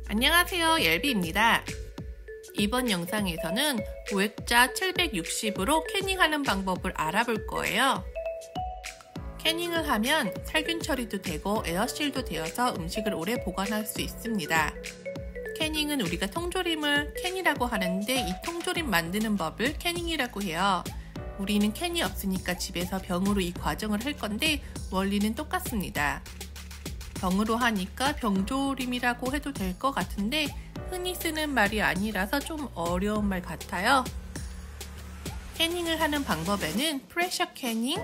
안녕하세요, 옐비입니다. 이번 영상에서는 오액자 760으로 캐닝하는 방법을 알아볼 거예요. 캐닝을 하면 살균 처리도 되고 에어실도 되어서 음식을 오래 보관할 수 있습니다. 캐닝은 우리가 통조림을 캔이라고 하는데 이 통조림 만드는 법을 캐닝이라고 해요. 우리는 캔이 없으니까 집에서 병으로 이 과정을 할 건데 원리는 똑같습니다. 병으로 하니까 병조림이라고 해도 될 것 같은데 흔히 쓰는 말이 아니라서 좀 어려운 말 같아요. 캐닝을 하는 방법에는 프레셔 캐닝,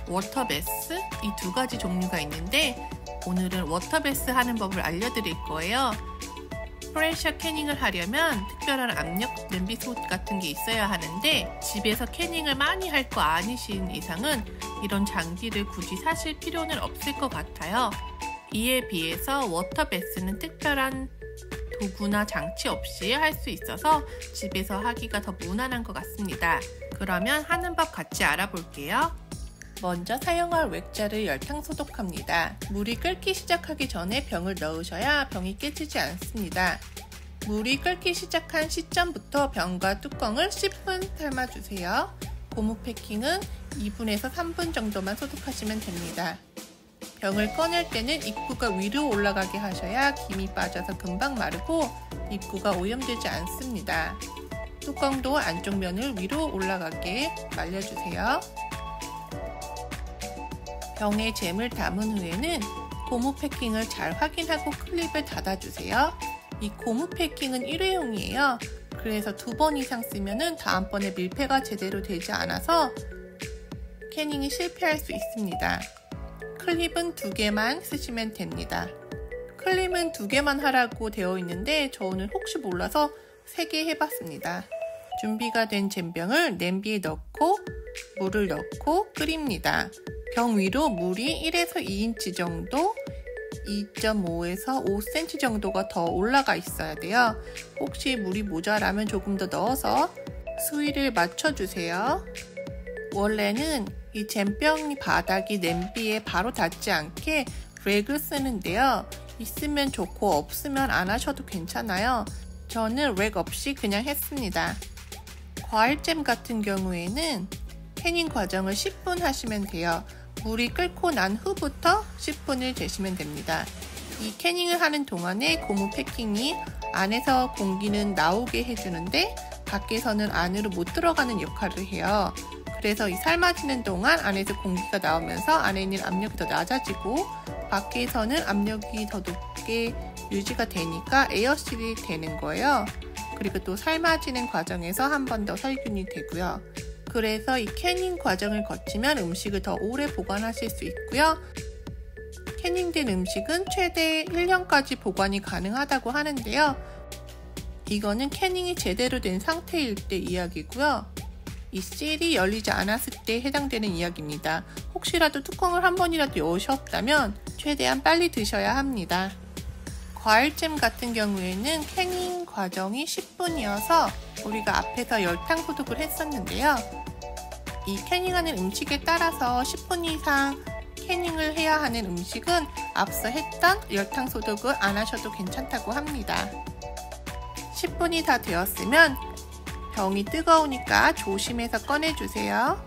워터베스 이 두 가지 종류가 있는데 오늘은 워터베스 하는 법을 알려드릴 거예요. 프레셔 캐닝을 하려면 특별한 압력 냄비솥 같은 게 있어야 하는데 집에서 캐닝을 많이 할 거 아니신 이상은 이런 장비를 굳이 사실 필요는 없을 것 같아요. 이에 비해서 워터베스는 특별한 도구나 장치 없이 할 수 있어서 집에서 하기가 더 무난한 것 같습니다. 그러면 하는 법 같이 알아볼게요. 먼저 사용할 오액자를 열탕 소독합니다. 물이 끓기 시작하기 전에 병을 넣으셔야 병이 깨지지 않습니다. 물이 끓기 시작한 시점부터 병과 뚜껑을 10분 삶아주세요. 고무 패킹은 2분에서 3분 정도만 소독하시면 됩니다. 병을 꺼낼 때는 입구가 위로 올라가게 하셔야 김이 빠져서 금방 마르고 입구가 오염되지 않습니다. 뚜껑도 안쪽 면을 위로 올라가게 말려주세요. 병에 잼을 담은 후에는 고무 패킹을 잘 확인하고 클립을 닫아주세요. 이 고무 패킹은 일회용이에요. 그래서 2번 이상 쓰면 다음번에 밀폐가 제대로 되지 않아서 캐닝이 실패할 수 있습니다. 클립은 2개만 쓰시면 됩니다. 클립은 2개만 하라고 되어 있는데 저는 혹시 몰라서 3개 해봤습니다. 준비가 된 잼병을 냄비에 넣고 물을 넣고 끓입니다. 병 위로 물이 1에서 2인치 정도, 2.5에서 5cm 정도가 더 올라가 있어야 돼요. 혹시 물이 모자라면 조금 더 넣어서 수위를 맞춰주세요. 원래는 이 잼병 바닥이 냄비에 바로 닿지 않게 렉을 쓰는데요. 있으면 좋고 없으면 안 하셔도 괜찮아요. 저는 렉 없이 그냥 했습니다. 과일잼 같은 경우에는 캐닝 과정을 10분 하시면 돼요. 물이 끓고 난 후부터 10분을 재시면 됩니다. 이 캐닝을 하는 동안에 고무 패킹이 안에서 공기는 나오게 해주는데 밖에서는 안으로 못 들어가는 역할을 해요. 그래서 이 삶아지는 동안 안에서 공기가 나오면서 안에 있는 압력이 더 낮아지고 밖에서는 압력이 더 높게 유지가 되니까 에어실이 되는 거예요. 그리고 또 삶아지는 과정에서 한 번 더 살균이 되고요. 그래서 이 캐닝 과정을 거치면 음식을 더 오래 보관하실 수 있고요. 캐닝된 음식은 최대 1년까지 보관이 가능하다고 하는데요. 이거는 캐닝이 제대로 된 상태일 때 이야기고요. 이 실이 열리지 않았을 때 해당되는 이야기입니다. 혹시라도 뚜껑을 한 번이라도 여셨다면 최대한 빨리 드셔야 합니다. 과일잼 같은 경우에는 캐닝 과정이 10분이어서 우리가 앞에서 열탕 소독을 했었는데요. 이 캐닝하는 음식에 따라서 10분 이상 캐닝을 해야 하는 음식은 앞서 했던 열탕 소독을 안 하셔도 괜찮다고 합니다. 10분이 다 되었으면 병이 뜨거우니까 조심해서 꺼내주세요.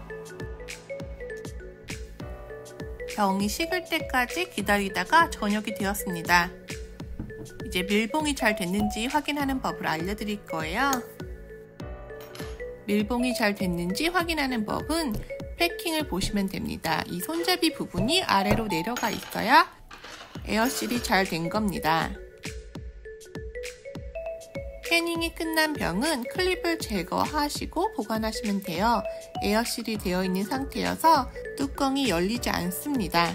병이 식을 때까지 기다리다가 저녁이 되었습니다. 이제 밀봉이 잘 됐는지 확인하는 법을 알려드릴 거예요. 밀봉이 잘 됐는지 확인하는 법은 패킹을 보시면 됩니다. 이 손잡이 부분이 아래로 내려가 있어야 에어실이 잘 된 겁니다. 캐닝이 끝난 병은 클립을 제거하시고 보관하시면 돼요. 에어실이 되어 있는 상태여서 뚜껑이 열리지 않습니다.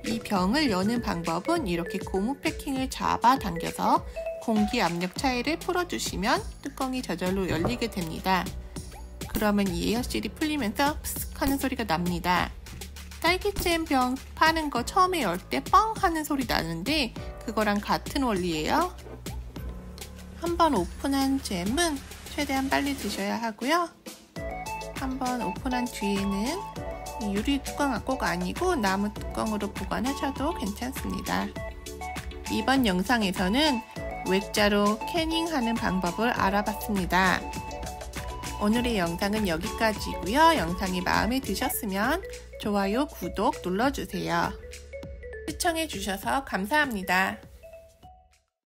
이 병을 여는 방법은 이렇게 고무 패킹을 잡아당겨서 공기 압력 차이를 풀어주시면 뚜껑이 저절로 열리게 됩니다. 그러면 이 에어실이 풀리면서 푸슥 하는 소리가 납니다. 딸기잼 병 파는 거 처음에 열 때 뻥 하는 소리 나는데 그거랑 같은 원리예요. 한번 오픈한 잼은 최대한 빨리 드셔야 하고요. 한번 오픈한 뒤에는 유리 뚜껑 꼭 아니고 나무 뚜껑으로 보관하셔도 괜찮습니다. 이번 영상에서는 웹자로 캐닝하는 방법을 알아봤습니다. 오늘의 영상은 여기까지고요. 영상이 마음에 드셨으면 좋아요, 구독 눌러주세요. 시청해주셔서 감사합니다.